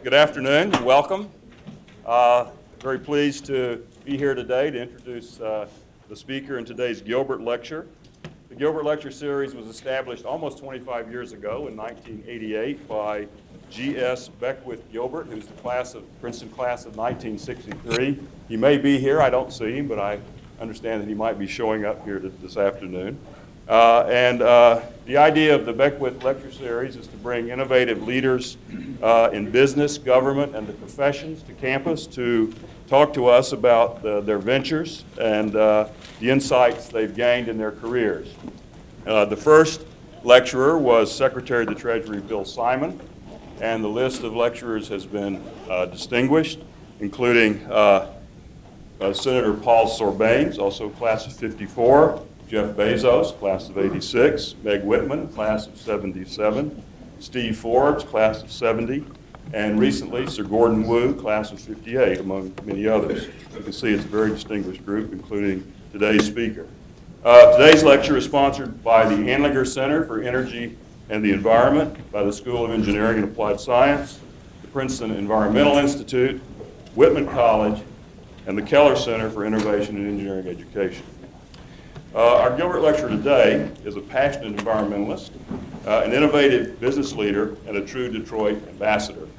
Good afternoon and welcome. Very pleased to be here today to introduce the speaker in today's Gilbert Lecture. The Gilbert Lecture Series was established almost 25 years ago in 1988 by G.S. Beckwith Gilbert, who's the Princeton class of 1963. He may be here, I don't see him, but I understand that he might be showing up here this afternoon. The idea of the Beckwith Lecture Series is to bring innovative leaders in business, government, and the professions to campus to talk to us about their ventures and the insights they've gained in their careers. The first lecturer was Secretary of the Treasury Bill Simon, and the list of lecturers has been distinguished, including Senator Paul Sorbanes, also class of 54, Jeff Bezos, class of 86, Meg Whitman, class of 77, Steve Forbes, class of 70, and recently Sir Gordon Wu, class of 58, among many others. You can see it's a very distinguished group, including today's speaker. Today's lecture is sponsored by the Handlinger Center for Energy and the Environment, by the School of Engineering and Applied Science, the Princeton Environmental Institute, Whitman College, and the Keller Center for Innovation and Engineering Education. Our Gilbert lecturer today is a passionate environmentalist, an innovative business leader, and a true Detroit ambassador.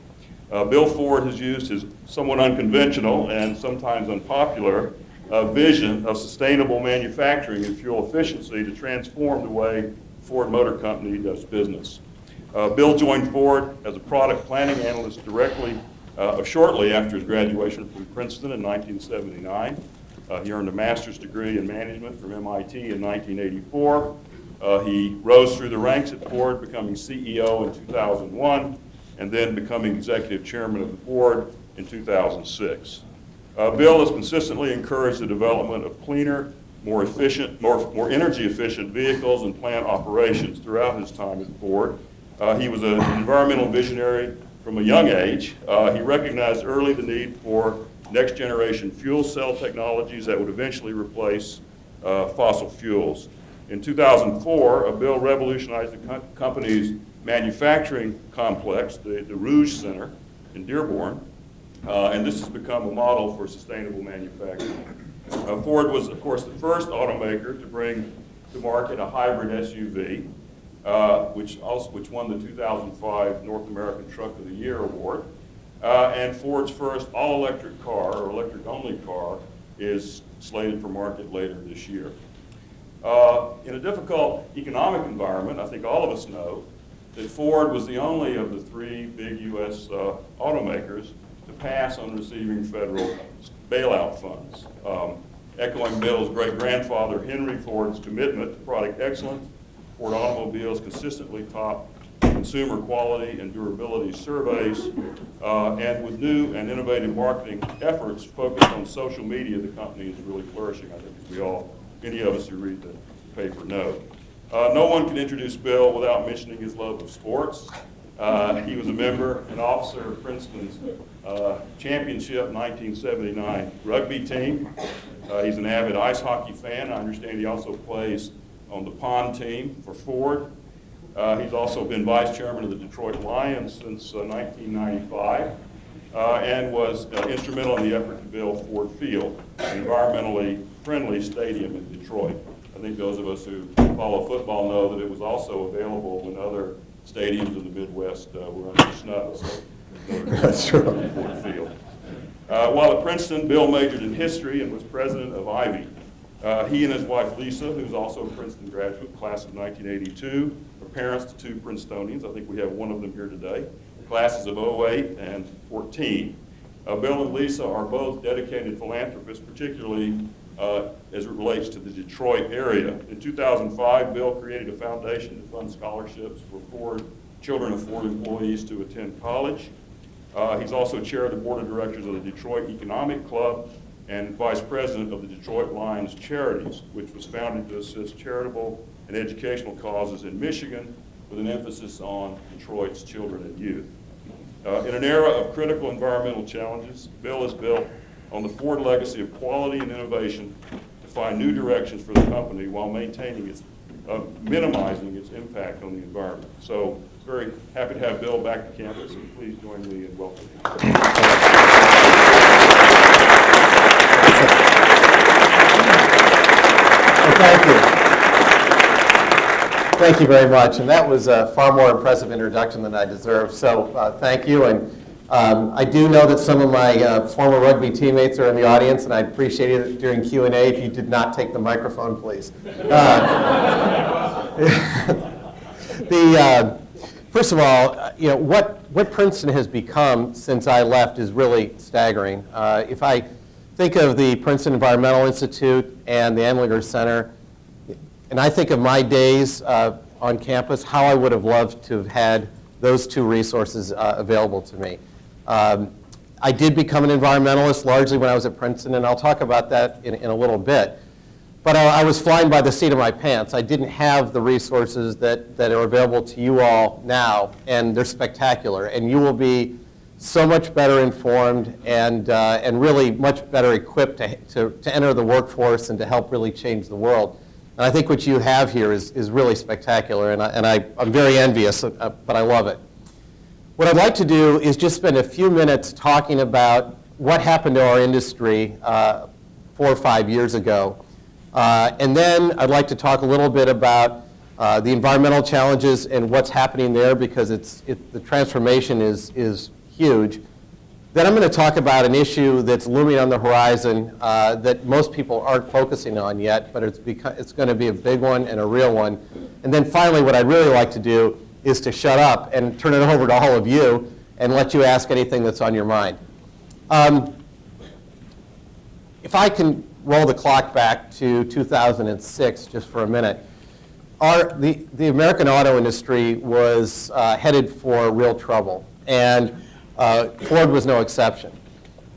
Bill Ford has used his somewhat unconventional and sometimes unpopular vision of sustainable manufacturing and fuel efficiency to transform the way Ford Motor Company does business. Bill joined Ford as a product planning analyst shortly after his graduation from Princeton in 1979. He earned a master's degree in management from MIT in 1984. He rose through the ranks at Ford, becoming CEO in 2001, and then becoming executive chairman of the board in 2006. Bill has consistently encouraged the development of cleaner, more efficient, more energy-efficient vehicles and plant operations throughout his time at Ford. He was an environmental visionary from a young age. He recognized early the need for next-generation fuel cell technologies that would eventually replace fossil fuels. In 2004, Bill revolutionized the company's manufacturing complex, the Rouge Center in Dearborn, and this has become a model for sustainable manufacturing. Ford was, of course, the first automaker to bring to market a hybrid SUV, which won the 2005 North American Truck of the Year award. And Ford's first all-electric car, or electric-only car, is slated for market later this year. In a difficult economic environment, I think all of us know that Ford was the only of the three big U.S. automakers to pass on receiving federal bailout funds. Echoing Bill's great-grandfather Henry Ford's commitment to product excellence, Ford automobiles consistently top consumer quality and durability surveys, and with new and innovative marketing efforts focused on social media, the company is really flourishing, I think, as any of us who read the paper know. No one can introduce Bill without mentioning his love of sports. He was a member and officer of Princeton's championship 1979 rugby team. He's an avid ice hockey fan. I understand he also plays on the pond team for Ford. He's also been vice chairman of the Detroit Lions since 1995 and was instrumental in the effort to build Ford Field, an environmentally friendly stadium in Detroit. I think those of us who follow football know that it was also available when other stadiums in the Midwest were under snow. So that's right. Ford Field. While at Princeton, Bill majored in history and was president of Ivy. He and his wife Lisa, who's also a Princeton graduate, class of 1982, are parents to two Princetonians. I think we have one of them here today. The classes of 08 and 14. Bill and Lisa are both dedicated philanthropists, particularly as it relates to the Detroit area. In 2005, Bill created a foundation to fund scholarships for children of Ford employees to attend college. He's also chair of the board of directors of the Detroit Economic Club and vice president of the Detroit Lions Charities, which was founded to assist charitable and educational causes in Michigan with an emphasis on Detroit's children and youth. In an era of critical environmental challenges, Bill has built on the Ford legacy of quality and innovation to find new directions for the company while minimizing its impact on the environment. So Very happy to have Bill back to campus, and please join me in welcoming him. Well, thank you. Thank you very much. And that was a far more impressive introduction than I deserve. So thank you. And I do know that some of my former rugby teammates are in the audience, and I'd appreciate it during Q&A if you did not take the microphone, please. First of all, what Princeton has become since I left is really staggering. If I think of the Princeton Environmental Institute and the Andlinger Center, and I think of my days on campus, how I would have loved to have had those two resources available to me. I did become an environmentalist largely when I was at Princeton, and I'll talk about that in a little bit. But I was flying by the seat of my pants. I didn't have the resources that are available to you all now, and they're spectacular. And you will be so much better informed and really much better equipped to enter the workforce and to help really change the world. And I think what you have here is really spectacular, and I'm very envious, but I love it. What I'd like to do is just spend a few minutes talking about what happened to our industry 4 or 5 years ago. And then I'd like to talk a little bit about the environmental challenges and what's happening there, because the transformation is huge. Then I'm going to talk about an issue that's looming on the horizon that most people aren't focusing on yet, but it's going to be a big one and a real one. And then finally, what I'd really like to do is to shut up and turn it over to all of you and let you ask anything that's on your mind. If I can roll the clock back to 2006 just for a minute, the American auto industry was headed for real trouble, and Ford was no exception.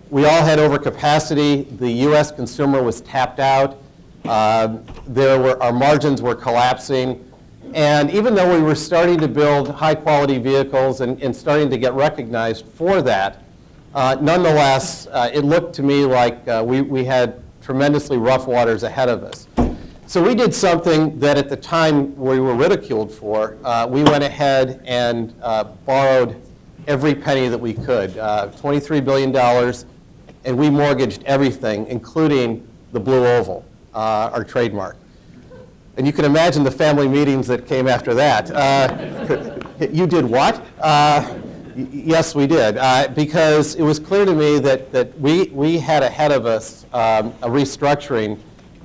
We all had overcapacity. The U.S. consumer was tapped out. Our margins were collapsing. And even though we were starting to build high-quality vehicles and starting to get recognized for that, nonetheless, it looked to me like we had tremendously rough waters ahead of us. So we did something that at the time we were ridiculed for. We went ahead and borrowed every penny that we could, $23 billion, and we mortgaged everything, including the Blue Oval, our trademark. And you can imagine the family meetings that came after that. You did what? Yes, we did, because it was clear to me that we had ahead of us a restructuring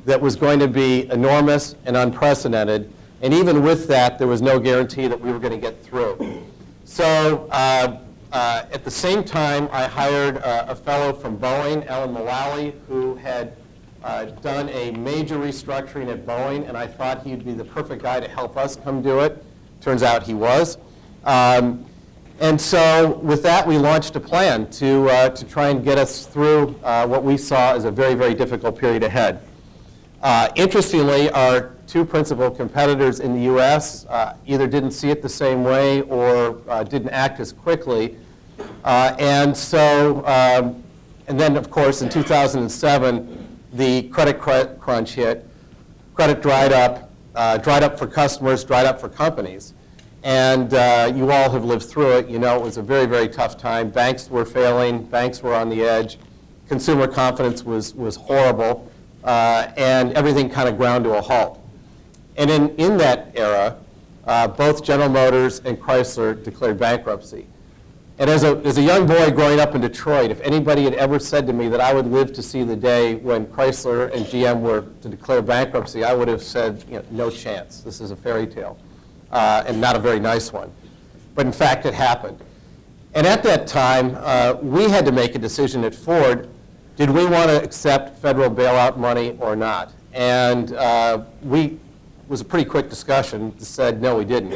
that was going to be enormous and unprecedented, and even with that, there was no guarantee that we were going to get through. So at the same time, I hired a fellow from Boeing, Alan Mulally, who had done a major restructuring at Boeing, and I thought he'd be the perfect guy to help us come do it. Turns out he was. And so with that, we launched a plan to try and get us through what we saw as a very, very difficult period ahead. Interestingly, our two principal competitors in the U.S. Either didn't see it the same way or didn't act as quickly. And then, of course, in 2007, the credit crunch hit. Credit dried up for customers, dried up for companies. And you all have lived through it. You know, it was a very, very tough time. Banks were failing. Banks were on the edge. Consumer confidence was horrible. And everything kind of ground to a halt. And in that era, both General Motors and Chrysler declared bankruptcy. And as a young boy growing up in Detroit, if anybody had ever said to me that I would live to see the day when Chrysler and GM were to declare bankruptcy, I would have said, no chance. This is a fairy tale, and not a very nice one. But in fact, it happened. And at that time, we had to make a decision at Ford. Did we want to accept federal bailout money or not? And it was a pretty quick discussion. Said, no, we didn't.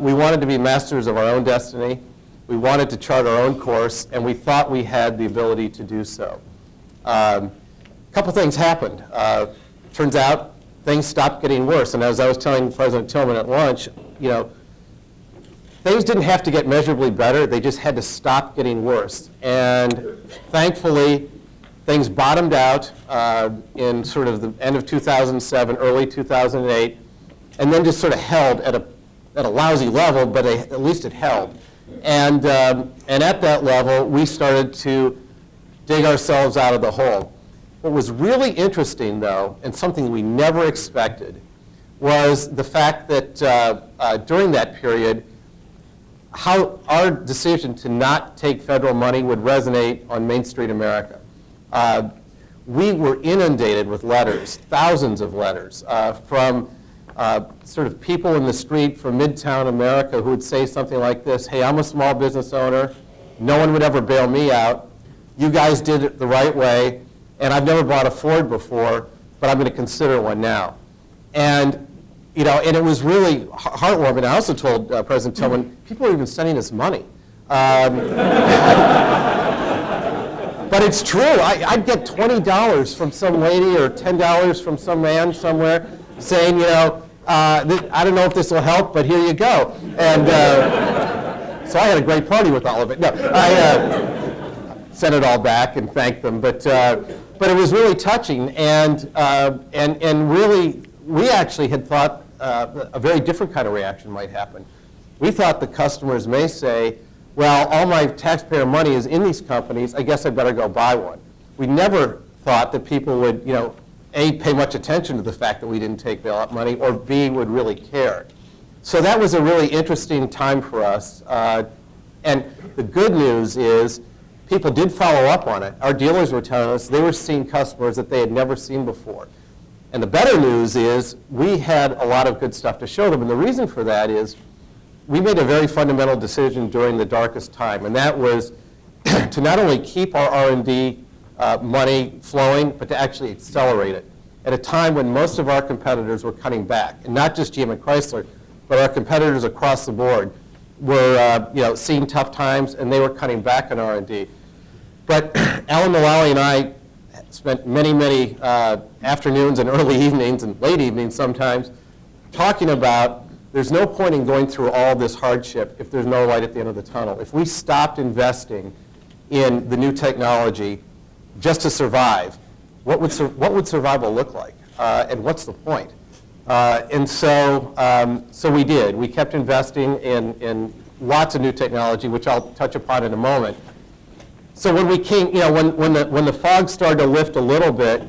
We wanted to be masters of our own destiny. We wanted to chart our own course, and we thought we had the ability to do so. A couple things happened. Turns out things stopped getting worse. And as I was telling President Tillman at lunch, things didn't have to get measurably better. They just had to stop getting worse. And thankfully, things bottomed out in sort of the end of 2007, early 2008, and then just sort of held at at a lousy level, but at least it held. And at that level, we started to dig ourselves out of the hole. What was really interesting, though, and something we never expected, was the fact that during that period, how our decision to not take federal money would resonate on Main Street America. We were inundated with letters, thousands of letters, from sort of people in the street from Midtown America who would say something like this: hey, I'm a small business owner, no one would ever bail me out, you guys did it the right way, and I've never bought a Ford before, but I'm going to consider one now. And and it was really heartwarming. I also told President Tillman, people are even sending us money. But it's true. I'd get $20 from some lady or $10 from some man somewhere saying, I don't know if this will help, but here you go. And so I had a great party with all of it. No, I sent it all back and thanked them. But it was really touching, and really, we actually had thought a very different kind of reaction might happen. We thought the customers may say, well, all my taxpayer money is in these companies, I guess I better go buy one. We never thought that people would, A, pay much attention to the fact that we didn't take bailout money, or B, would really care. So that was a really interesting time for us. And the good news is people did follow up on it. Our dealers were telling us they were seeing customers that they had never seen before. And the better news is we had a lot of good stuff to show them. And the reason for that is we made a very fundamental decision during the darkest time, and that was to not only keep our R&D money flowing, but to actually accelerate it at a time when most of our competitors were cutting back. And not just GM and Chrysler, but our competitors across the board were seeing tough times, and they were cutting back on R&D. But Alan Mulally and I spent many, many afternoons and early evenings and late evenings sometimes talking about there's no point in going through all this hardship if there's no light at the end of the tunnel. If we stopped investing in the new technology just to survive, what would survival look like? And what's the point? And so we did. We kept investing in lots of new technology, which I'll touch upon in a moment. So when we came, when the fog started to lift a little bit,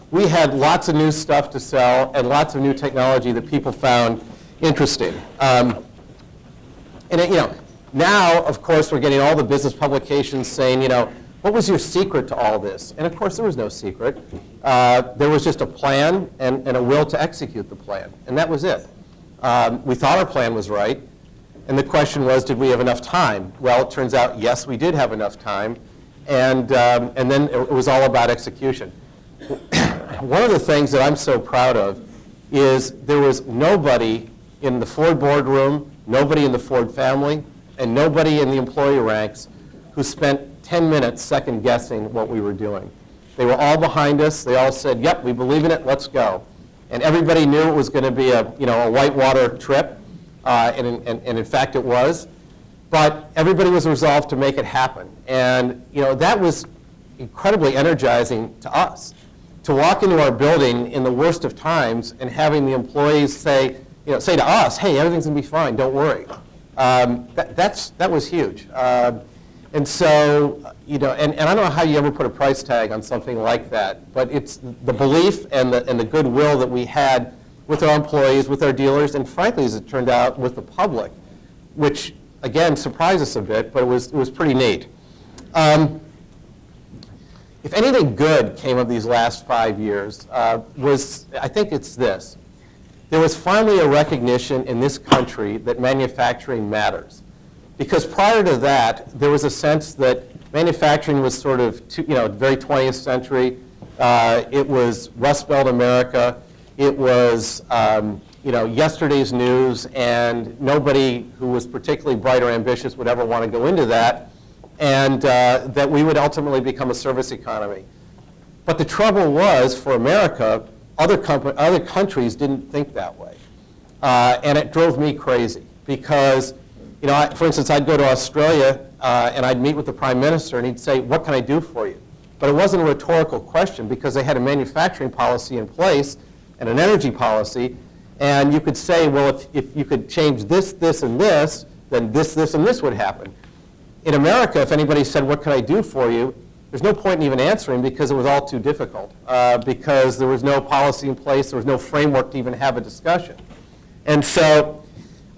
we had lots of new stuff to sell and lots of new technology that people found interesting. Now, of course, we're getting all the business publications saying, what was your secret to all this? And of course, there was no secret. There was just a plan and a will to execute the plan, and that was it. We thought our plan was right, and the question was, did we have enough time? Well, it turns out, yes, we did have enough time, and then it was all about execution. One of the things that I'm so proud of is there was nobody in the Ford boardroom, nobody in the Ford family, and nobody in the employee ranks who spent 10 minutes second guessing what we were doing. They were all behind us. They all said, yep, we believe in it, let's go. And everybody knew it was going to be a whitewater trip, and in fact it was. But everybody was resolved to make it happen. And that was incredibly energizing to us, to walk into our building in the worst of times and having the employees say to us, hey, everything's going to be fine, don't worry. That was huge. And so, and I don't know how you ever put a price tag on something like that, but it's the belief and the goodwill that we had with our employees, with our dealers, and frankly, as it turned out, with the public, which, again, surprised us a bit, but it was pretty neat. If anything good came of these last 5 years, I think it's this. There was finally a recognition in this country that manufacturing matters. Because prior to that, there was a sense that manufacturing was sort of, very 20th century. It was Rust Belt America. It was, yesterday's news, and nobody who was particularly bright or ambitious would ever want to go into that, and that we would ultimately become a service economy. But the trouble was, for America, other countries didn't think that way. And it drove me crazy because, for instance, I'd go to Australia and I'd meet with the Prime Minister and he'd say, what can I do for you? But it wasn't a rhetorical question because they had a manufacturing policy in place and an energy policy. And you could say, well, if you could change this, this, and this, then this, this, and this would happen. In America, if anybody said, what can I do for you, there's no point in even answering because it was all too difficult, because there was no policy in place, there was no framework to even have a discussion. And so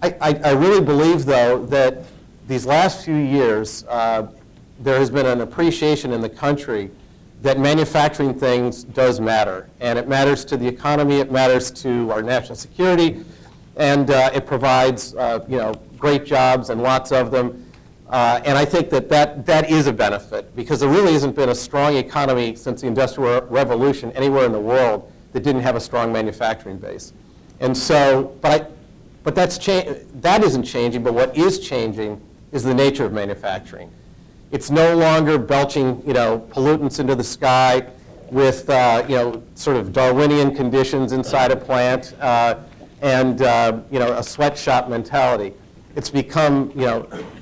I really believe, though, that these last few years, there has been an appreciation in the country that manufacturing things does matter. And it matters to the economy, it matters to our national security, and it provides great jobs and lots of them. And I think that is a benefit, because there really hasn't been a strong economy since the Industrial Revolution anywhere in the world that didn't have a strong manufacturing base. And so, but that isn't changing, but what is changing is the nature of manufacturing. It's no longer belching, pollutants into the sky with, sort of Darwinian conditions inside a plant and, a sweatshop mentality. It's become,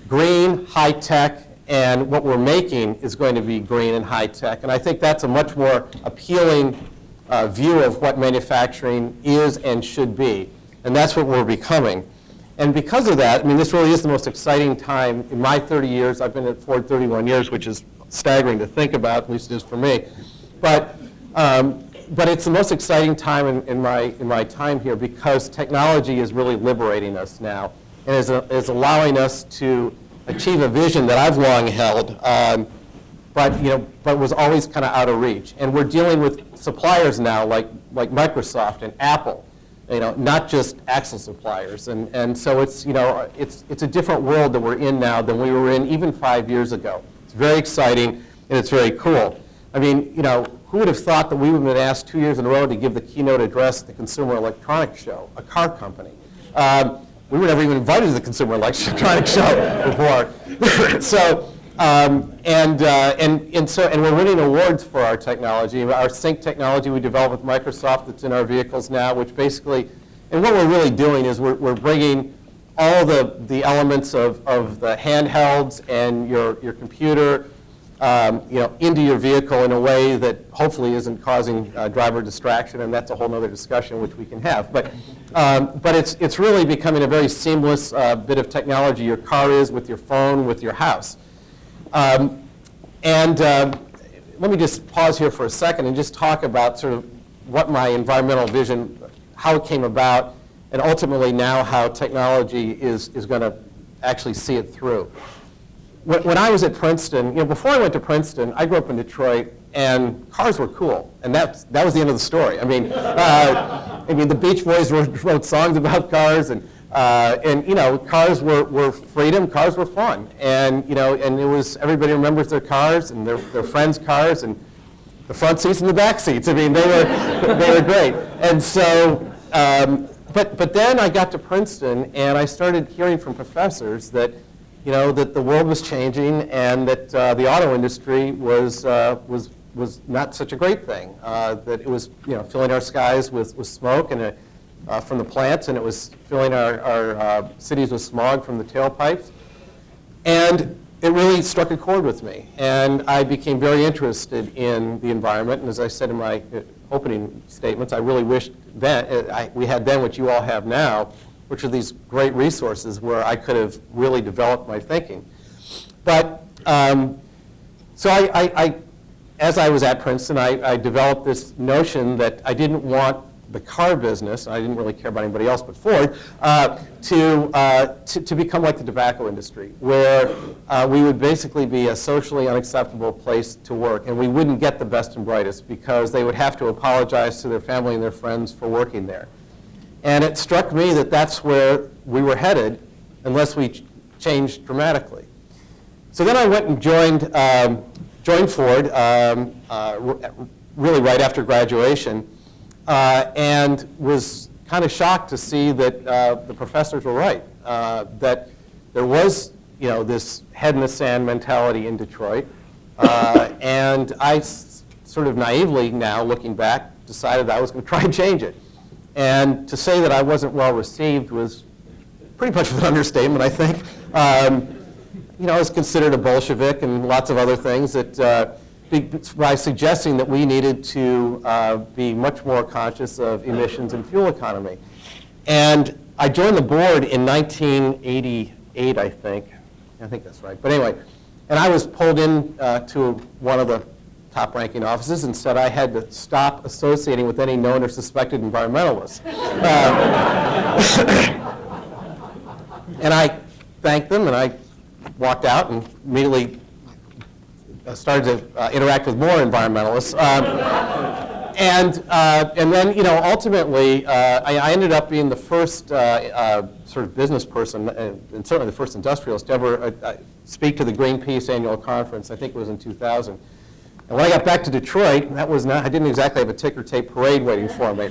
green, high-tech, and what we're making is going to be green and high-tech. And I think that's a much more appealing view of what manufacturing is and should be. And that's what we're becoming. And because of that, this really is the most exciting time in my 30 years. I've been at Ford 31 years, which is staggering to think about, at least it is for me. But it's the most exciting time in my time here, because technology is really liberating us now and is allowing us to achieve a vision that I've long held, but was always kind of out of reach. And we're dealing with suppliers now like Microsoft and Apple, not just axle suppliers. And so it's a different world that we're in now than we were in even 5 years ago. It's very exciting and it's very cool. Who would have thought that we would have been asked 2 years in a row to give the keynote address at the Consumer Electronics Show, a car company? We were never even invited to the Consumer Electronics Show before. So, and we're winning awards for our technology. Our sync technology we developed with Microsoft that's in our vehicles now, which basically, and what we're really doing is we're bringing all the elements of the handhelds and your computer, into your vehicle in a way that hopefully isn't causing driver distraction, and that's a whole other discussion which we can have. But it's really becoming a very seamless bit of technology. Your car is with your phone, with your house. Let me just pause here for a second and just talk about sort of what my environmental vision, how it came about, and ultimately now how technology is going to actually see it through. When I was at Princeton, before I went to Princeton, I grew up in Detroit, and cars were cool, and that was the end of the story. The Beach Boys wrote songs about cars, and cars were freedom, cars were fun, and it was, everybody remembers their cars and their friends' cars and the front seats and the back seats. They were great, and so. But then I got to Princeton, and I started hearing from professors that that the world was changing, and that the auto industry was not such a great thing. That it was filling our skies with smoke and from the plants, and it was filling our cities with smog from the tailpipes. And it really struck a chord with me, and I became very interested in the environment. And as I said in my opening statements, I really wished then we had then what you all have now, which are these great resources where I could have really developed my thinking. But so as I was at Princeton, I developed this notion that I didn't want the car business, and I didn't really care about anybody else but Ford, to become like the tobacco industry, where we would basically be a socially unacceptable place to work, and we wouldn't get the best and brightest because they would have to apologize to their family and their friends for working there. And it struck me that that's where we were headed unless we changed dramatically. So then I went and joined Ford really right after graduation, and was kind of shocked to see that the professors were right, that there was this head in the sand mentality in Detroit, and I sort of naively now, looking back, decided I was going to try and change it. And to say that I wasn't well received was pretty much an understatement, I think. I was considered a Bolshevik and lots of other things that by suggesting that we needed to be much more conscious of emissions and fuel economy. And I joined the board in 1988, I think. I think that's right. But anyway, and I was pulled in to one of the top-ranking offices and said I had to stop associating with any known or suspected environmentalists. And I thanked them, and I walked out and immediately started to interact with more environmentalists. And then, ultimately, I ended up being the first sort of business person, and certainly the first industrialist to ever speak to the Greenpeace annual conference. I think it was in 2000. And when I got back to Detroit, I didn't exactly have a ticker tape parade waiting for me.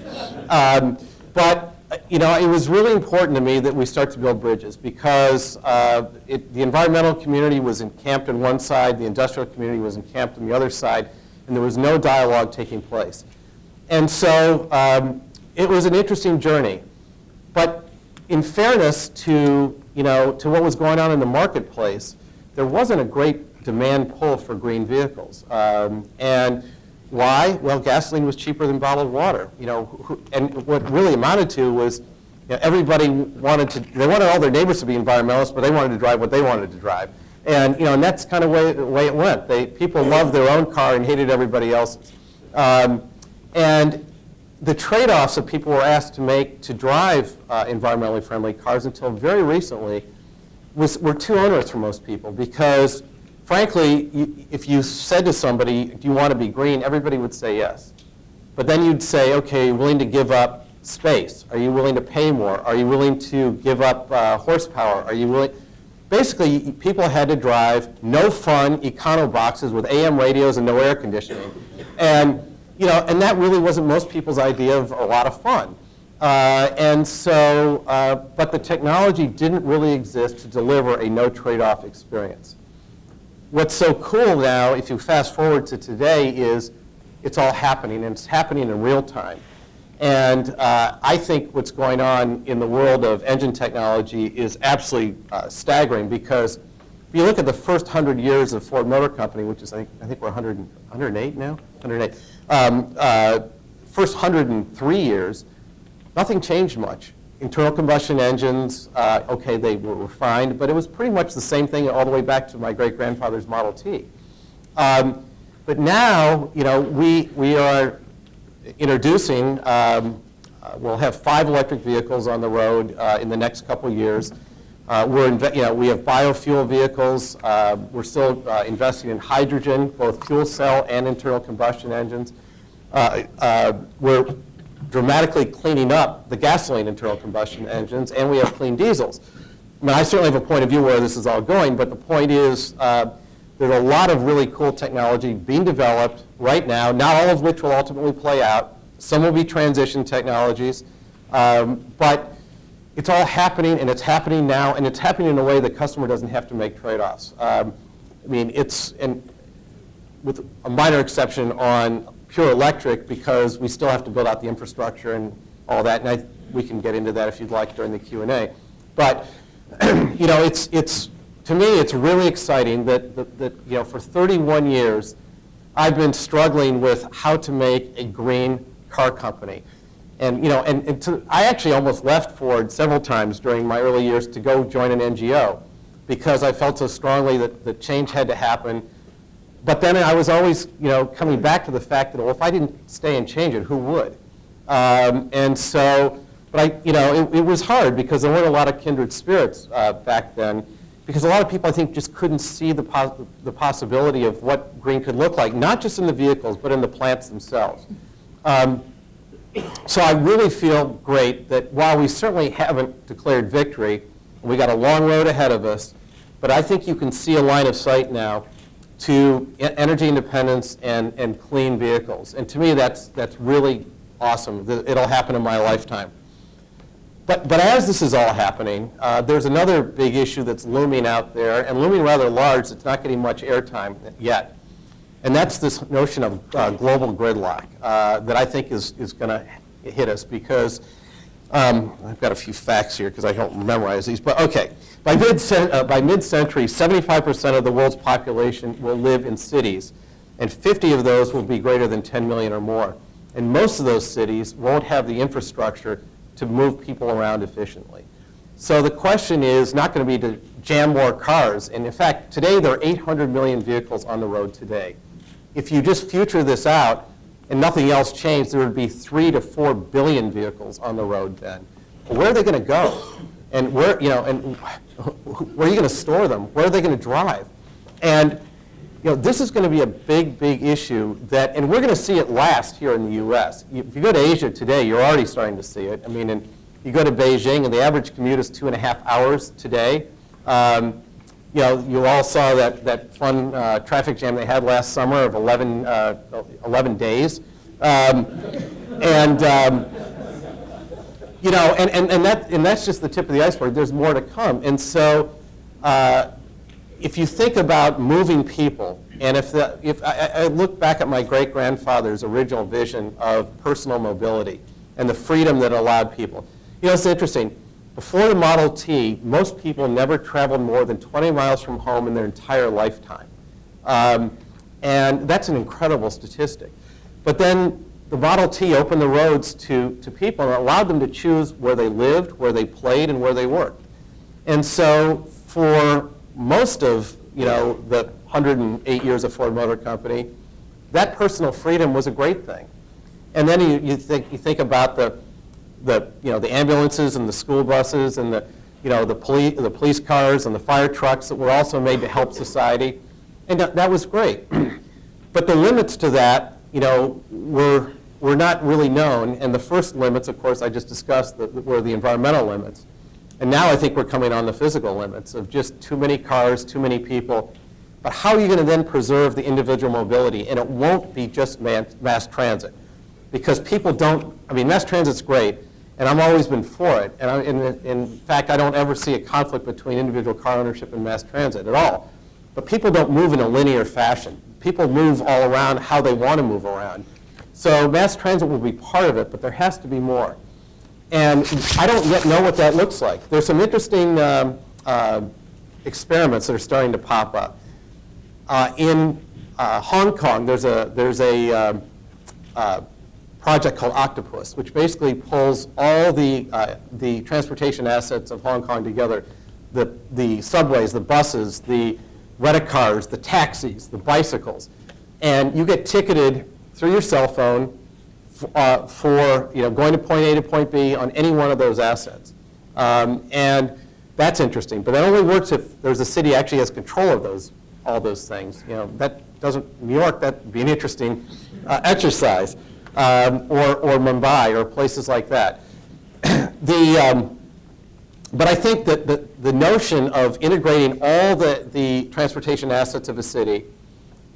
But it was really important to me that we start to build bridges because the environmental community was encamped on one side, the industrial community was encamped on the other side, and there was no dialogue taking place. And so it was an interesting journey. But in fairness to what was going on in the marketplace, there wasn't a great demand pull for green vehicles. And why? Well, gasoline was cheaper than bottled water. And what really amounted to was everybody they wanted all their neighbors to be environmentalists, but they wanted to drive what they wanted to drive. And and that's kind of the way it went. People loved their own car and hated everybody else's. And the trade-offs that people were asked to make to drive environmentally friendly cars until very recently were too onerous for most people because, frankly, if you said to somebody, do you want to be green, everybody would say yes. But then you'd say, okay, you're willing to give up space? Are you willing to pay more? Are you willing to give up horsepower? Are you willing? Basically, people had to drive no fun econo boxes with AM radios and no air conditioning. And that really wasn't most people's idea of a lot of fun. But the technology didn't really exist to deliver a no trade-off experience. What's so cool now, if you fast forward to today, is it's all happening, and it's happening in real time. And I think what's going on in the world of engine technology is absolutely staggering because if you look at the first 100 years of Ford Motor Company, which is, I think we're 108 now? 108. First 103 years, nothing changed much. Internal combustion engines, okay, they were refined, but it was pretty much the same thing all the way back to my great-grandfather's Model T. But now, we are introducing, we'll have 5 electric vehicles on the road in the next couple of years. We have biofuel vehicles. We're still investing in hydrogen, both fuel cell and internal combustion engines. We're dramatically cleaning up the gasoline internal combustion engines, and we have clean diesels. I mean, I certainly have a point of view where this is all going, but the point is there's a lot of really cool technology being developed right now, not all of which will ultimately play out. Some will be transition technologies, but it's all happening, and it's happening now, and it's happening in a way the customer doesn't have to make trade-offs. With a minor exception on pure electric, because we still have to build out the infrastructure and all that, and we can get into that if you'd like during the Q&A. But to me, it's really exciting that for 31 years, I've been struggling with how to make a green car company. And I actually almost left Ford several times during my early years to go join an NGO because I felt so strongly that change had to happen. But then I was always, coming back to the fact that, well, if I didn't stay and change it, who would? It was hard because there weren't a lot of kindred spirits back then, because a lot of people, I think, just couldn't see the possibility of what green could look like, not just in the vehicles, but in the plants themselves. So I really feel great that while we certainly haven't declared victory, and we got a long road ahead of us, but I think you can see a line of sight now to energy independence and clean vehicles. And to me, that's really awesome. It'll happen in my lifetime. But as this is all happening, there's another big issue that's looming out there, and looming rather large. It's not getting much airtime yet. And that's this notion of global gridlock that I think is going to hit us because I've got a few facts here because I don't memorize these. But okay, by mid-century, 75% of the world's population will live in cities, and 50 of those will be greater than 10 million or more. And most of those cities won't have the infrastructure to move people around efficiently. So the question is not going to be to jam more cars. And in fact, today there are 800 million vehicles on the road today. If you just future this out and nothing else changed, there would be 3 to 4 billion vehicles on the road then. But where are they going to go? And where, and where are you going to store them? Where are they going to drive? And this is going to be a big, big issue and we're going to see it last here in the U.S. If you go to Asia today, you're already starting to see it. I mean, you go to Beijing, and the average commute is 2.5 hours today. You all saw that fun traffic jam they had last summer of 11 days. And that's just the tip of the iceberg. There's more to come. And so if you think about moving people, and if I look back at my great-grandfather's original vision of personal mobility and the freedom that allowed people, it's interesting. Before the Model T, most people never traveled more than 20 miles from home in their entire lifetime. And that's an incredible statistic. But then the Model T opened the roads to people and allowed them to choose where they lived, where they played, and where they worked. And so for most of the 108 years of Ford Motor Company, that personal freedom was a great thing. And then you think about the ambulances and the school buses and the police cars and the fire trucks that were also made to help society, and that was great. But the limits to that, were not really known. And the first limits, of course, I just discussed were the environmental limits. And now I think we're coming on the physical limits of just too many cars, too many people. But how are you going to then preserve the individual mobility? And it won't be just mass transit. Because people mass transit's great, and I've always been for it. And in fact, I don't ever see a conflict between individual car ownership and mass transit at all. But people don't move in a linear fashion. People move all around how they want to move around. So mass transit will be part of it, but there has to be more. And I don't yet know what that looks like. There's some interesting experiments that are starting to pop up. In Hong Kong, there's a project called Octopus, which basically pulls all the transportation assets of Hong Kong together, the subways, the buses, the rent-a-cars, the taxis, the bicycles, and you get ticketed through your cell phone for going to point A to point B on any one of those assets. And that's interesting, but that only works if there's a city actually has control of all those things. That doesn't, New York, that'd be an interesting exercise. Or Mumbai, or places like that. But I think that the notion of integrating all the transportation assets of a city,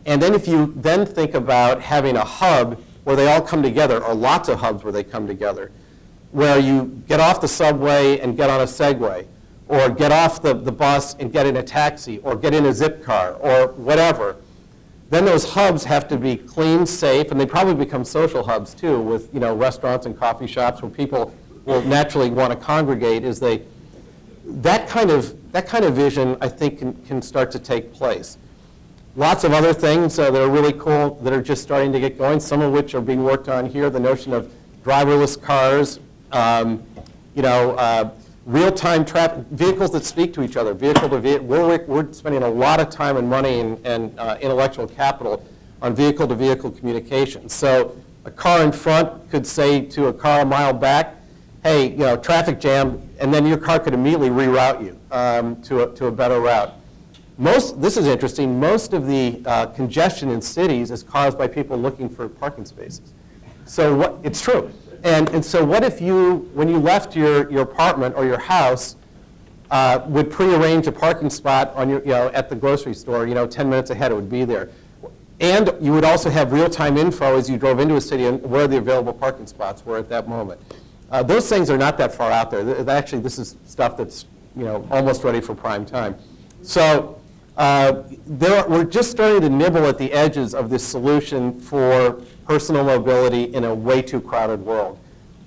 and then if you then think about having a hub where they all come together, or lots of hubs where they come together, where you get off the subway and get on a Segway, or get off the bus and get in a taxi, or get in a zip car, or whatever. Then those hubs have to be clean, safe, and they probably become social hubs too, with restaurants and coffee shops where people will naturally want to congregate as they. That kind of vision, I think, can start to take place. Lots of other things that are really cool that are just starting to get going. Some of which are being worked on here. The notion of driverless cars, real-time traffic, vehicles that speak to each other, vehicle to vehicle. We're spending a lot of time and money and intellectual capital on vehicle-to-vehicle communication. So a car in front could say to a car a mile back, hey, traffic jam, and then your car could immediately reroute you to a better route. This is interesting, most of the congestion in cities is caused by people looking for parking spaces. So it's true. And so what if you, when you left your apartment or your house, would prearrange a parking spot on at the grocery store, 10 minutes ahead it would be there. And you would also have real-time info as you drove into a city and where the available parking spots were at that moment. Those things are not that far out there. Actually, this is stuff that's almost ready for prime time. So we're just starting to nibble at the edges of this solution for personal mobility in a way too crowded world.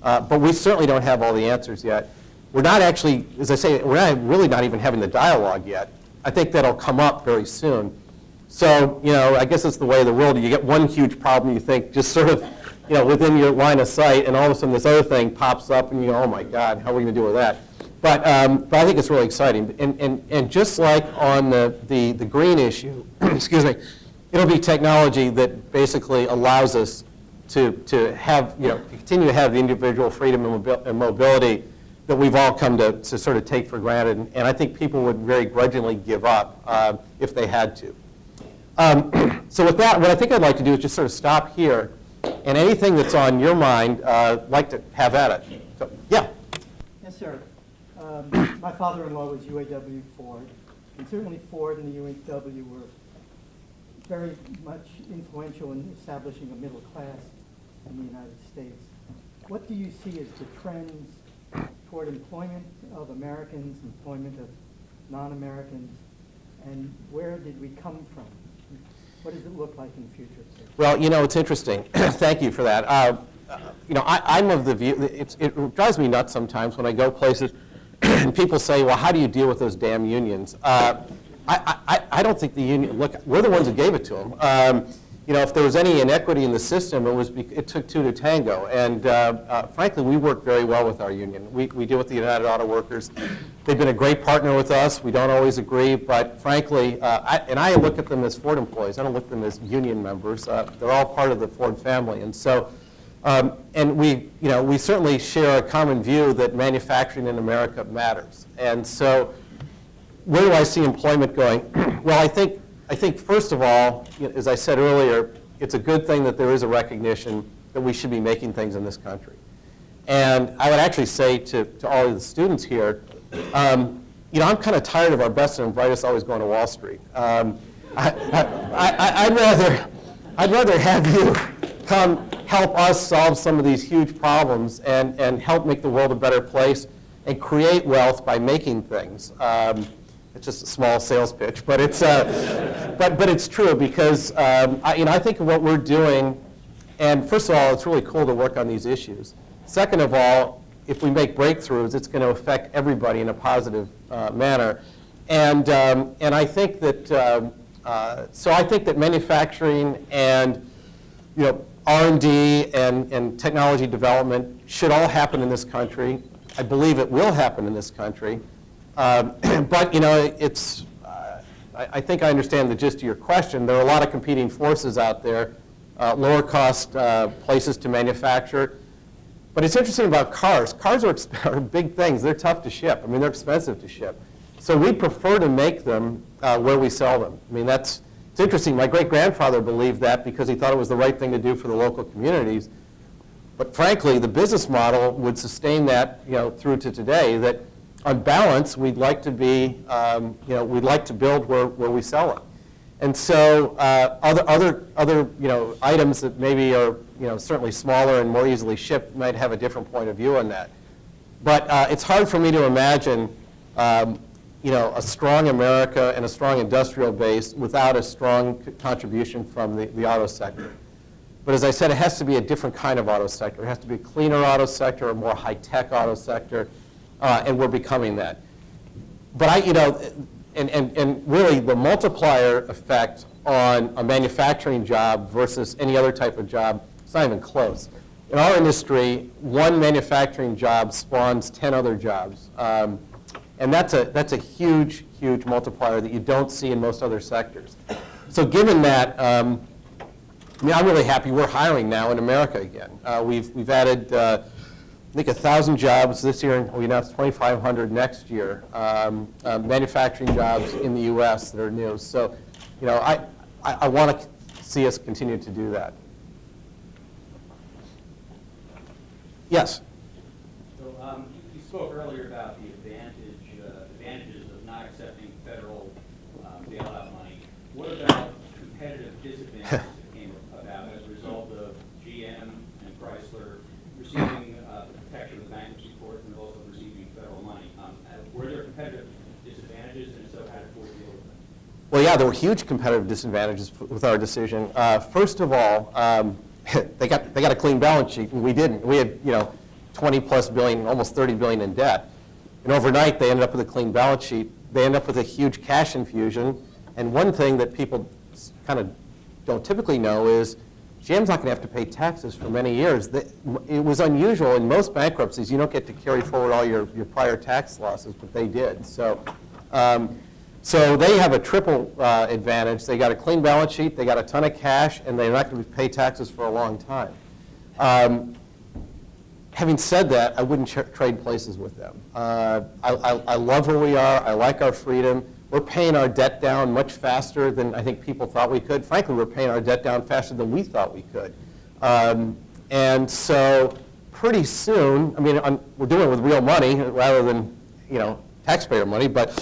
But we certainly don't have all the answers yet. We're not actually, as I say, we're really not even having the dialogue yet. I think that'll come up very soon. So, I guess it's the way of the world. You get one huge problem, you think, just sort of, within your line of sight, and all of a sudden this other thing pops up, and you go, oh my God, how are we going to deal with that? But I think it's really exciting. And just like on the green issue, excuse me, it'll be technology that basically allows us to have, continue to have the individual freedom and mobility that we've all come to sort of take for granted. And I think people would very grudgingly give up if they had to. So with that, what I think I'd like to do is just sort of stop here. And anything that's on your mind, I'd like to have at it. So, yeah. Yes, sir. My father-in-law was UAW Ford, and certainly Ford and the UAW were very much influential in establishing a middle class in the United States. What do you see as the trends toward employment of Americans, employment of non-Americans, and where did we come from? What does it look like in the future? Well, it's interesting. Thank you for that. I'm of the view, it drives me nuts sometimes when I go places and people say, well, how do you deal with those damn unions? I don't think the union, look, we're the ones who gave it to them. If there was any inequity in the system, it took two to tango. And frankly, we work very well with our union. We deal with the United Auto Workers. They've been a great partner with us. We don't always agree, but frankly, I look at them as Ford employees. I don't look at them as union members. They're all part of the Ford family. And so, and we certainly share a common view that manufacturing in America matters. And so, where do I see employment going? Well, I think first of all, as I said earlier, it's a good thing that there is a recognition that we should be making things in this country. And I would actually say to all of the students here, I'm kind of tired of our best and brightest always going to Wall Street. I'd rather have you come help us solve some of these huge problems and help make the world a better place and create wealth by making things. It's just a small sales pitch, but it's but it's true because I think of what we're doing, and first of all, it's really cool to work on these issues. Second of all, if we make breakthroughs, it's going to affect everybody in a positive manner, and I think that so I think that manufacturing and R&D and technology development should all happen in this country. I believe it will happen in this country. But it's. I think I understand the gist of your question. There are a lot of competing forces out there, lower cost places to manufacture. But it's interesting about cars. Cars are big things. They're tough to ship. I mean, they're expensive to ship. So we prefer to make them where we sell them. I mean, it's interesting. My great-grandfather believed that because he thought it was the right thing to do for the local communities. But frankly, the business model would sustain that, through to today. That on balance, we'd like to be, we'd like to build where we sell it. And so other items that maybe are, certainly smaller and more easily shipped might have a different point of view on that. But it's hard for me to imagine, a strong America and a strong industrial base without a strong contribution from the auto sector. But as I said, it has to be a different kind of auto sector. It has to be a cleaner auto sector, a more high-tech auto sector. And we're becoming that. But and really the multiplier effect on a manufacturing job versus any other type of job, it's not even close. In our industry, one manufacturing job spawns 10 other jobs. And that's a huge, huge multiplier that you don't see in most other sectors. So given that, I'm really happy we're hiring now in America again. We've added I think 1,000 jobs this year, and we announced 2,500 next year, manufacturing jobs in the U.S. that are new. So, I want to see us continue to do that. Yes? So you spoke earlier about the advantages of not accepting federal bailout money. What about competitive disadvantages that came about as a result of GM and Chrysler receiving protection of the bankruptcy court and also receiving federal money? Were there competitive disadvantages, and if so, how did Ford deal with them? Well, yeah, there were huge competitive disadvantages with our decision. First of all, they got a clean balance sheet, and we didn't. We had 20+ billion, almost 30 billion in debt, and overnight they ended up with a clean balance sheet. They ended up with a huge cash infusion, and one thing that people kind of don't typically know is GM's not going to have to pay taxes for many years. It was unusual. In most bankruptcies, you don't get to carry forward all your prior tax losses, but they did. So they have a triple advantage. They got a clean balance sheet, they got a ton of cash, and they're not going to pay taxes for a long time. Having said that, I wouldn't trade places with them. I love where we are. I like our freedom. We're paying our debt down much faster than I think people thought we could. Frankly, we're paying our debt down faster than we thought we could. And so pretty soon, I mean, we're doing it with real money rather than, taxpayer money, but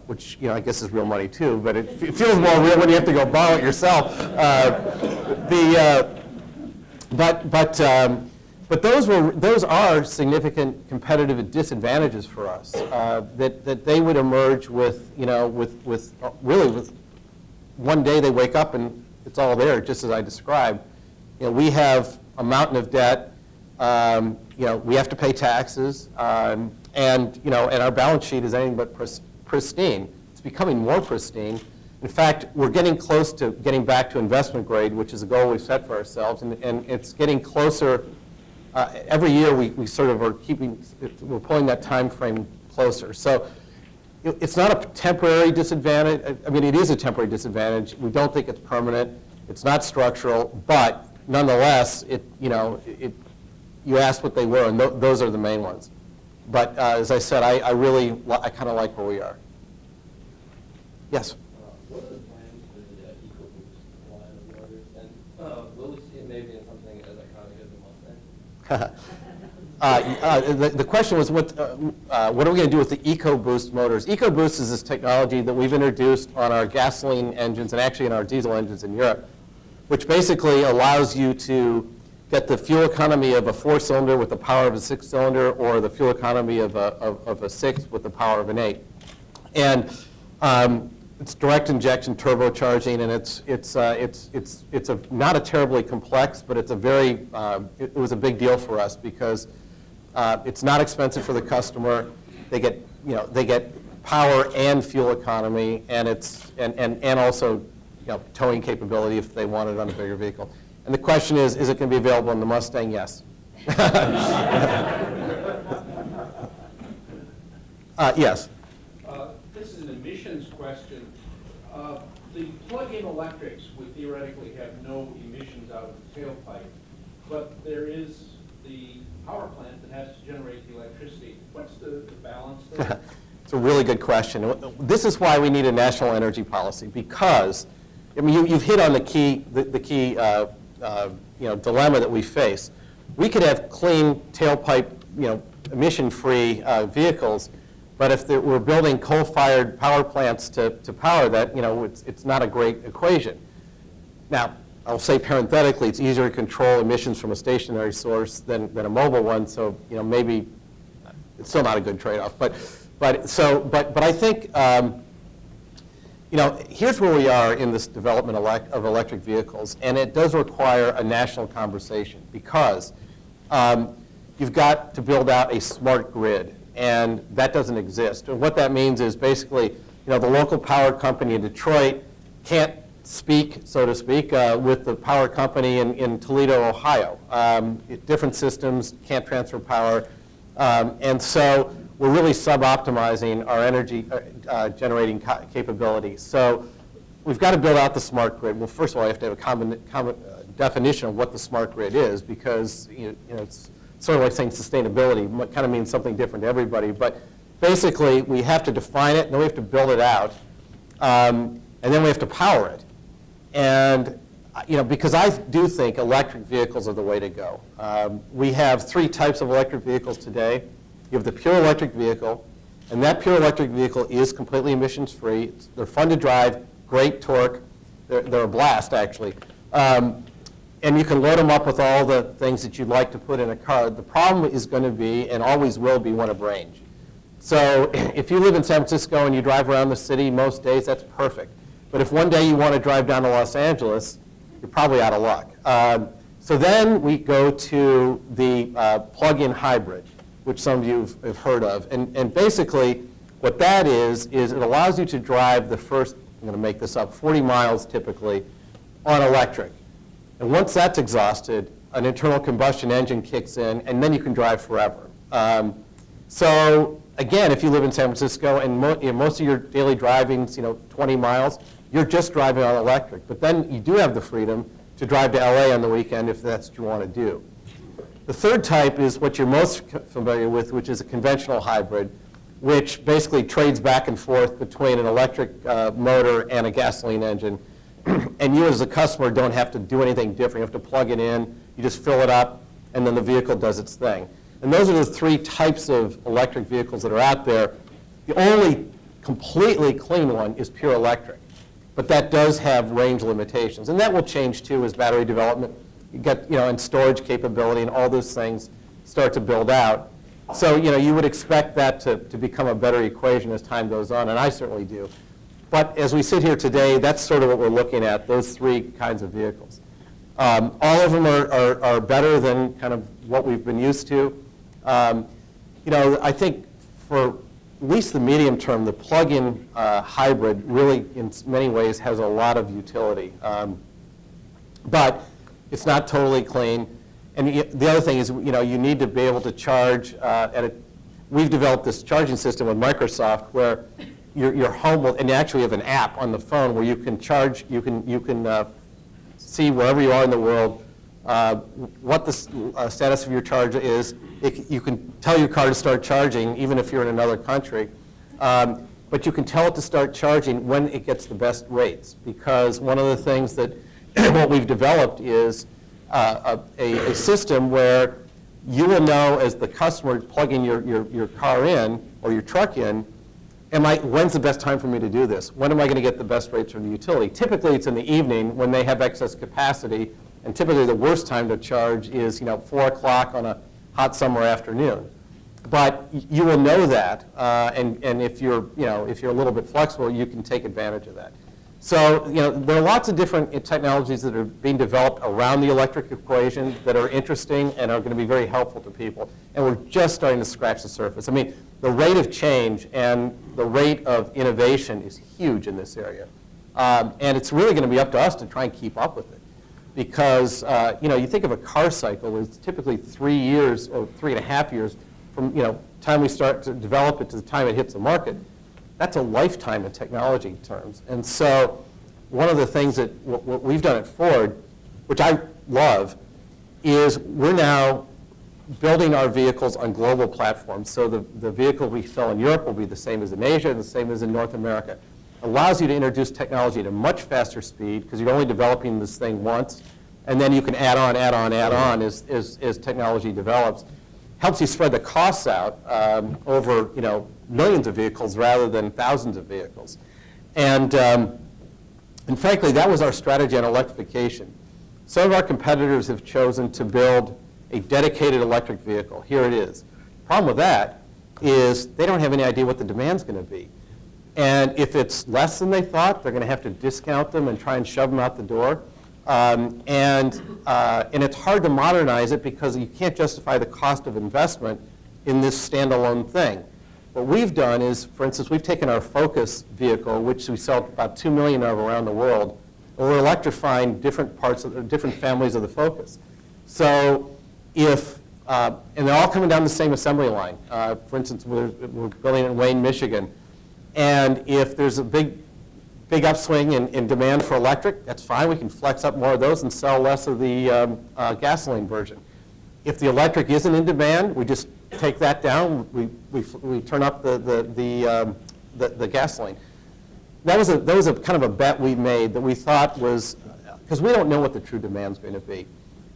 which, I guess is real money too, but it feels more real when you have to go borrow it yourself. But those are significant competitive disadvantages for us that they would emerge with, with one day they wake up and it's all there, just as I described. We have a mountain of debt. We have to pay taxes, and our balance sheet is anything but pristine. It's becoming more pristine. In fact, we're getting close to getting back to investment grade, which is a goal we've set for ourselves, and it's getting closer. Every year we sort of are we're pulling that time frame closer. So it's not a temporary disadvantage. I mean, it is a temporary disadvantage. We don't think it's permanent. It's not structural, but nonetheless, you asked what they were, and those are the main ones. But as I said, I kind of like where we are. Yes? What are the plans for the EcoBoost line of motors? And will we see it maybe in something as iconic as the Mustang? The question was, what are we going to do with the EcoBoost motors? EcoBoost is this technology that we've introduced on our gasoline engines and actually in our diesel engines in Europe, which basically allows you to get the fuel economy of a 4-cylinder with the power of a 6-cylinder, or the fuel economy of a 6 with the power of an 8. And it's direct injection turbocharging, and it's not a terribly complex, but it's a very it was a big deal for us because it's not expensive for the customer. They get power and fuel economy, and and also towing capability if they want it on a bigger vehicle. And the question is it going to be available in the Mustang? Yes. Yes. This is an emissions question. The plug-in electrics would theoretically have no emissions out of the tailpipe, but there is the power plant that has to generate the electricity. What's the balance there? It's a really good question. This is why we need a national energy policy, because you've hit on the key dilemma that we face. We could have clean tailpipe, emission-free vehicles, but if we're building coal-fired power plants to power that, it's not a great equation. Now, I'll say parenthetically, it's easier to control emissions from a stationary source than a mobile one, so maybe it's still not a good trade-off. But I think here's where we are in this development of electric vehicles, and it does require a national conversation because you've got to build out a smart grid, and that doesn't exist. And what that means is basically, the local power company in Detroit can't speak, so to speak, with the power company in Toledo, Ohio. Different systems can't transfer power, and so we're really sub-optimizing our energy generating capabilities. So we've got to build out the smart grid. Well, first of all, I have to have a common definition of what the smart grid is, because it's sort of like saying sustainability. It kind of means something different to everybody. But basically, we have to define it, and then we have to build it out, and then we have to power it. And because I do think electric vehicles are the way to go. We have 3 types of electric vehicles today. You have the pure electric vehicle, and that pure electric vehicle is completely emissions-free. They're fun to drive, great torque. They're a blast, actually. And you can load them up with all the things that you'd like to put in a car. The problem is going to be, and always will be, one of range. So if you live in San Francisco and you drive around the city most days, that's perfect. But if one day you want to drive down to Los Angeles, you're probably out of luck. So then we go to the plug-in hybrid, which some of you have heard of. And basically, what that is it allows you to drive the first, I'm going to make this up, 40 miles typically on electric. And once that's exhausted, an internal combustion engine kicks in, and then you can drive forever. So again, if you live in San Francisco and most of your daily driving's 20 miles, you're just driving on electric. But then you do have the freedom to drive to LA on the weekend if that's what you want to do. The third type is what you're most familiar with, which is a conventional hybrid, which basically trades back and forth between an electric motor and a gasoline engine. And you as a customer don't have to do anything different. You have to plug it in, you just fill it up, and then the vehicle does its thing. And those are the three types of electric vehicles that are out there. The only completely clean one is pure electric. But that does have range limitations. And that will change too as battery development, you get, and storage capability and all those things start to build out. So, you would expect that to become a better equation as time goes on, and I certainly do. But as we sit here today, that's sort of what we're looking at, those three kinds of vehicles. All of them are better than kind of what we've been used to. I think for at least the medium term, the plug-in hybrid really, in many ways, has a lot of utility. But it's not totally clean. And the other thing is, you need to be able to charge we've developed this charging system with Microsoft where your home will, and you actually have an app on the phone where you can charge, you can see wherever you are in the world what the status of your charge is. You can tell your car to start charging even if you're in another country. But you can tell it to start charging when it gets the best rates, because one of the things that what we've developed is a system where you will know as the customer plugging your car in or your truck in, when's the best time for me to do this? When am I going to get the best rates from the utility? Typically it's in the evening when they have excess capacity, and typically the worst time to charge is 4 o'clock on a hot summer afternoon. But you will know that, and if you're a little bit flexible, you can take advantage of that. So there are lots of different technologies that are being developed around the electric equation that are interesting and are going to be very helpful to people. And we're just starting to scratch the surface. I mean, the rate of change and the rate of innovation is huge in this area. And it's really going to be up to us to try and keep up with it. Because you think of a car cycle, it's typically 3 years or 3.5 years from time we start to develop it to the time it hits the market. That's a lifetime in technology terms. And so one of the things that what we've done at Ford, which I love, is we're now building our vehicles on global platforms. So the vehicle we sell in Europe will be the same as in Asia and the same as in North America. Allows you to introduce technology at a much faster speed because you're only developing this thing once, and then you can add on as technology develops. Helps you spread the costs out over millions of vehicles rather than thousands of vehicles. And frankly, that was our strategy on electrification. Some of our competitors have chosen to build a dedicated electric vehicle. Here it is. The problem with that is they don't have any idea what the demand's going to be. And if it's less than they thought, they're going to have to discount them and try and shove them out the door. And it's hard to modernize it because you can't justify the cost of investment in this standalone thing. What we've done is, for instance, we've taken our Focus vehicle, which we sell about 2 million of around the world, and we're electrifying different parts of different families of the Focus. So if, and they're all coming down the same assembly line. For instance, we're building in Wayne, Michigan. And if there's a big upswing in demand for electric, that's fine. We can flex up more of those and sell less of the gasoline version. If the electric isn't in demand, we just take that down. We turn up the gasoline. That was a kind of a bet we made that we thought was, because we don't know what the true demand's going to be.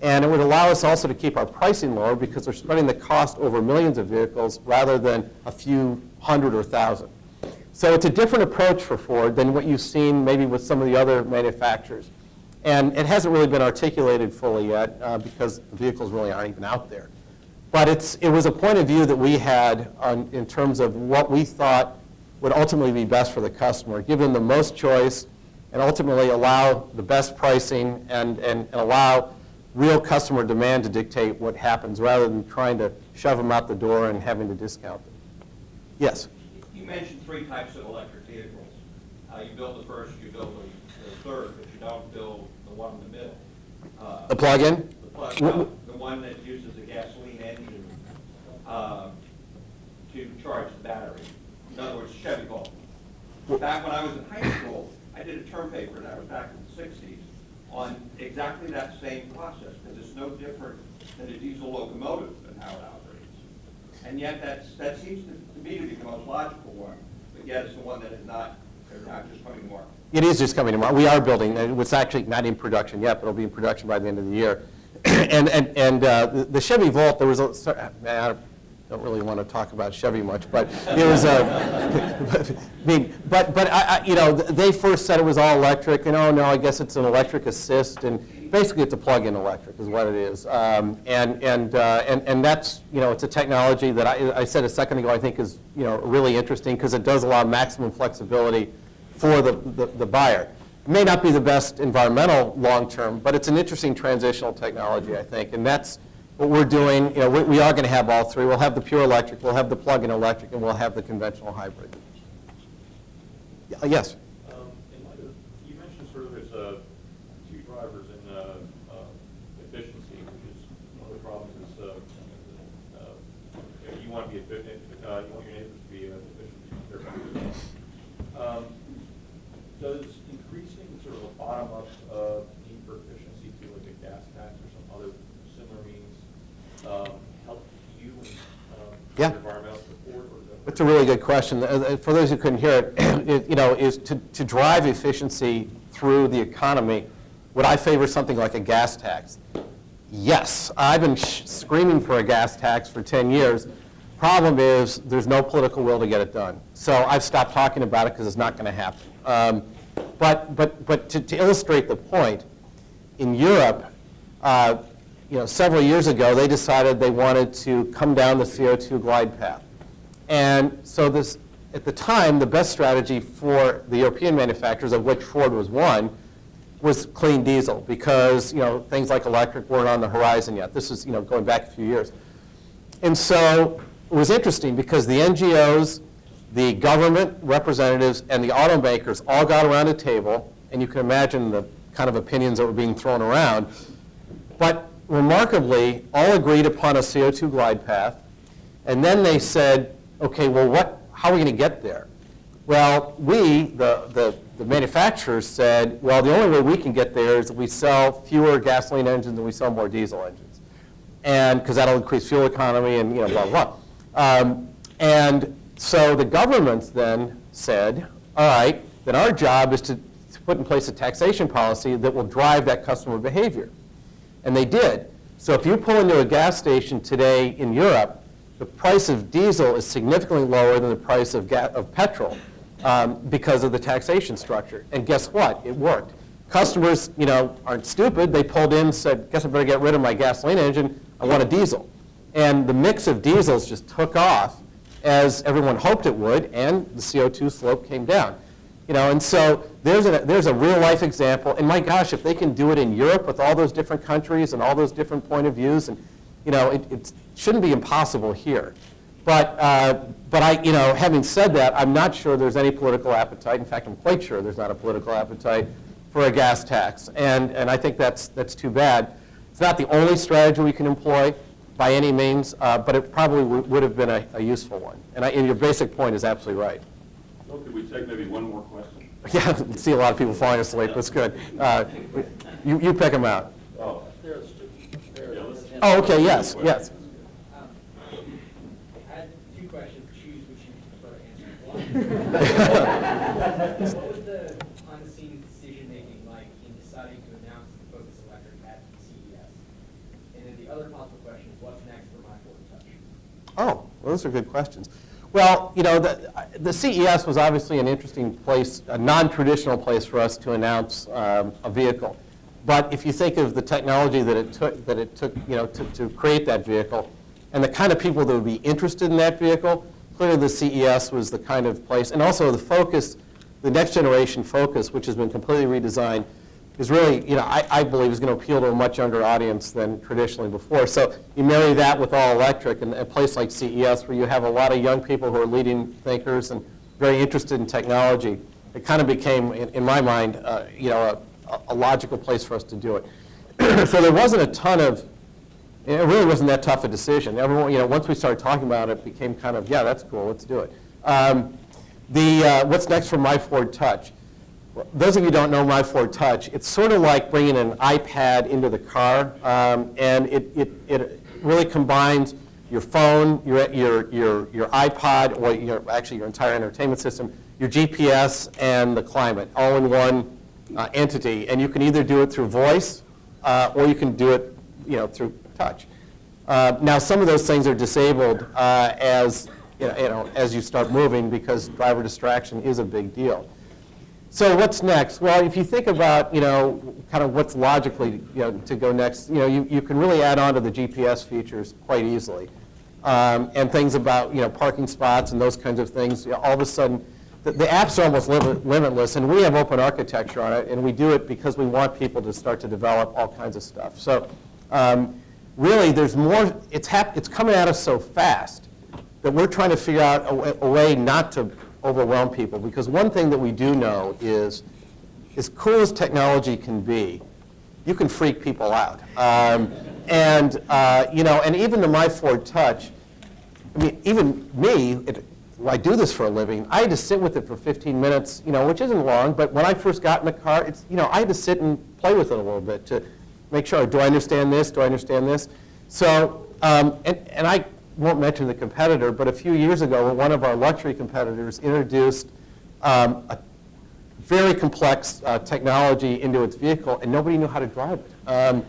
And it would allow us also to keep our pricing lower because we're spreading the cost over millions of vehicles rather than a few hundred or thousand. So it's a different approach for Ford than what you've seen maybe with some of the other manufacturers. And it hasn't really been articulated fully yet because the vehicles really aren't even out there. But it was a point of view that we had in terms of what we thought would ultimately be best for the customer, give them the most choice and ultimately allow the best pricing and allow real customer demand to dictate what happens rather than trying to shove them out the door and having to discount them. Yes? You mentioned 3 types of electric vehicles. You build the first, you build the third, but you don't build the one in the middle. The plug-in? The plug, no, the one that uses a gasoline engine to charge the battery. In other words, Chevy Volt. Back when I was in high school, I did a term paper, that was back in the 60s, on exactly that same process, because it's no different than a diesel locomotive and how it operates. And yet that seems to me to be the most logical one, but yet it's the one that is not, they're not just coming to market. It is just coming tomorrow. We are building, it's actually not in production yet, but it'll be in production by the end of the year. And the Chevy Volt, there was a, man, I don't really want to talk about Chevy much, but there was a, you know, they first said it was all electric, and oh no, I guess it's an electric assist, and basically it's a plug-in electric is what it is. And that's, you know, it's a technology that I said a second ago I think is, you know, really interesting because it does allow maximum flexibility for the buyer. It may not be the best environmental long-term, but it's an interesting transitional technology, I think, and that's what we're doing. You know, we are going to have all three. We'll have the pure electric, we'll have the plug-in electric, and we'll have the conventional hybrid. Yes? In light of, you mentioned sort of there's two drivers in efficiency, which is one of the problems is you want to be efficient, you want your neighbors to be efficient. Does increasing sort of a bottom-up need for efficiency through like a gas tax or some other similar means help you in environmental support? Or That's a really good question. For those who couldn't hear it, you know, is to drive efficiency through the economy, would I favor something like a gas tax? Yes. I've been screaming for a gas tax for 10 years. Problem is, there's no political will to get it done. So I've stopped talking about it because it's not going to happen. But to illustrate the point, in Europe, you know, several years ago, they decided they wanted to come down the CO2 glide path. And so this, at the time, the best strategy for the European manufacturers, of which Ford was one, was clean diesel because, you know, things like electric weren't on the horizon yet. This is, you know, going back a few years. And so it was interesting because the NGOs, the government representatives, and the automakers all got around a table, and you can imagine the kind of opinions that were being thrown around. But remarkably, all agreed upon a CO2 glide path, and then they said, okay, well, how are we going to get there? Well, the manufacturers said, well, the only way we can get there is if we sell fewer gasoline engines and we sell more diesel engines, and because that'll increase fuel economy and, you know, blah, blah, blah. And so the governments then said, all right, then our job is to put in place a taxation policy that will drive that customer behavior. And they did. So if you pull into a gas station today in Europe, the price of diesel is significantly lower than the price of petrol because of the taxation structure. And guess what? It worked. Customers, you know, aren't stupid. They pulled in and said, guess I better get rid of my gasoline engine. I want a diesel. And the mix of diesels just took off as everyone hoped it would, and the CO2 slope came down. You know, and so there's a real life example. And my gosh, if they can do it in Europe with all those different countries and all those different point of views, and you know, it shouldn't be impossible here. But I, you know, having said that, I'm not sure there's any political appetite. In fact, I'm quite sure there's not a political appetite for a gas tax, and I think that's too bad. It's not the only strategy we can employ by any means, but it probably would have been a useful one. And your basic point is absolutely right. So could we take maybe one more question? Yeah, I see a lot of people falling asleep. That's good. You pick them out. Oh. Oh, okay, yes, yes. I had two questions. Choose which you prefer to answer. What was the on-the-scene decision-making like in deciding to announce the Focus Electric at CES? And then the other possible question is, what's next for my Ford Touch? Oh, well, those are good questions. Well, you know, the CES was obviously an interesting place, a non-traditional place for us to announce a vehicle. But if you think of the technology that it took, you know, to create that vehicle, and the kind of people that would be interested in that vehicle, clearly the CES was the kind of place, and also the Focus, the next generation Focus, which has been completely redesigned, is really, you know, I believe is going to appeal to a much younger audience than traditionally before. So you marry that with all electric, and a place like CES where you have a lot of young people who are leading thinkers and very interested in technology, it kind of became, in my mind, you know, a logical place for us to do it. So there wasn't a ton of, it really wasn't that tough a decision. Everyone, once we started talking about it, it became kind of, yeah, that's cool, let's do it. What's next for My Ford Touch? Those of you who don't know My Ford Touch, it's sort of like bringing an iPad into the car, and it really combines your phone, your iPod, or actually your entire entertainment system, your GPS, and the climate, all in one entity. And you can either do it through voice, or you can do it through touch. Now, some of those things are disabled as you start moving, because driver distraction is a big deal. So what's next? Well, if you think about, kind of what's logically, to go next, you can really add on to the GPS features quite easily. And things about, parking spots and those kinds of things. All of a sudden, the apps are almost limitless, and we have open architecture on it, and we do it because we want people to start to develop all kinds of stuff. So really, there's more. It's coming at us so fast that we're trying to figure out a way not to overwhelm people, because one thing that we do know is, as cool as technology can be, you can freak people out. And even the My Ford Touch, I mean, even me, I do this for a living, I had to sit with it for 15 minutes, which isn't long, but when I first got in the car, I had to sit and play with it a little bit to make sure, do I understand this, do I understand this? So, and I won't mention the competitor, but a few years ago, one of our luxury competitors introduced a very complex technology into its vehicle, and nobody knew how to drive it. And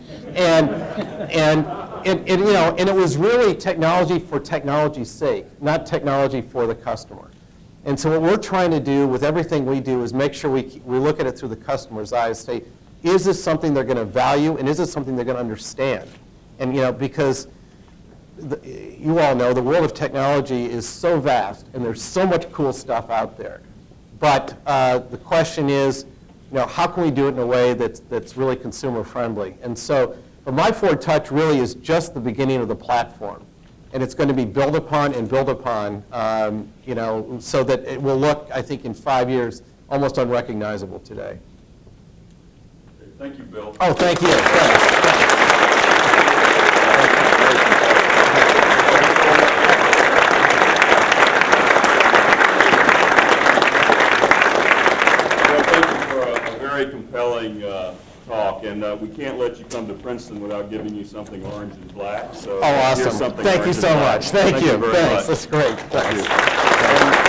it was really technology for technology's sake, not technology for the customer. And so what we're trying to do with everything we do is make sure we look at it through the customer's eyes, say, is this something they're going to value, and is this something they're going to understand? And because you all know the world of technology is so vast, and there's so much cool stuff out there. But the question is, how can we do it in a way that's really consumer friendly? And so the My Ford Touch really is just the beginning of the platform. And it's going to be built upon and built upon, so that it will look, I think, in 5 years, almost unrecognizable today. Thank you, Bill. Oh, thank you. Thanks. Compelling talk, and we can't let you come to Princeton without giving you something orange and black. So awesome. Thank you so much. Thank you. very Thanks. much. That's great. Thank Thanks. you.